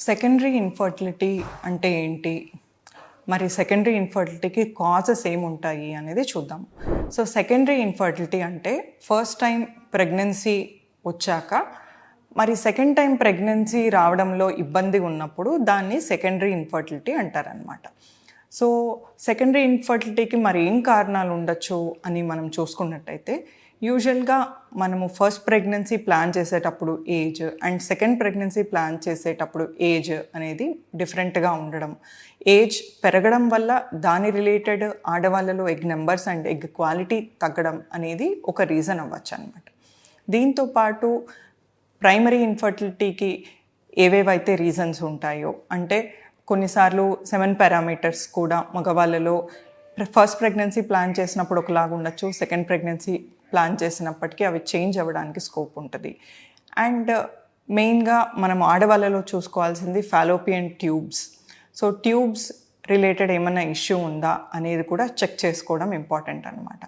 Secondary infertility అంటే ఏంటి? మరి సెకండరీ ఇన్ఫర్టిలిటీకి కాజెస్ ఏముంటాయి అనేది చూద్దాం. సో సెకండరీ ఇన్ఫర్టిలిటీ అంటే ఫస్ట్ టైం ప్రెగ్నెన్సీ వచ్చాక మరి సెకండ్ టైం ప్రెగ్నెన్సీ రావడంలో ఇబ్బంది ఉన్నప్పుడు దాన్ని సెకండరీ ఇన్ఫర్టిలిటీ అంటారనమాట. సో సెకండరీ ఇన్ఫర్టిలిటీకి మరి ఏం కారణాలు ఉండొచ్చు అని మనం చూసుకున్నట్టయితే యూజువల్గా మనము ఫస్ట్ ప్రెగ్నెన్సీ ప్లాన్ చేసేటప్పుడు age and second pregnancy plan చేసేటప్పుడు ఏజ్ అనేది డిఫరెంట్గా ఉండడం, ఏజ్ పెరగడం వల్ల దాని రిలేటెడ్ ఆడవాళ్ళలో egg numbers and egg quality తగ్గడం అనేది ఒక రీజన్ అవ్వచ్చు అనమాట. దీంతోపాటు ప్రైమరీ ఇన్ఫర్టిలిటీకి ఏవేవైతే రీజన్స్ ఉంటాయో అంటే కొన్నిసార్లు 7 పారామీటర్స్ కూడా మగవాళ్ళలో ఫస్ట్ ప్రెగ్నెన్సీ ప్లాన్ చేసినప్పుడు ఒకలాగా ఉండొచ్చు, సెకండ్ ప్రెగ్నెన్సీ ప్లాన్ చేసినప్పటికీ అవి చేంజ్ అవ్వడానికి స్కోప్ ఉంటుంది. అండ్ మెయిన్గా మనం ఆడవాళ్ళలో చూసుకోవాల్సింది Fallopian tubes. So tubes related ఏమైనా ఇష్యూ ఉందా అనేది కూడా చెక్ చేసుకోవడం ఇంపార్టెంట్ అనమాట.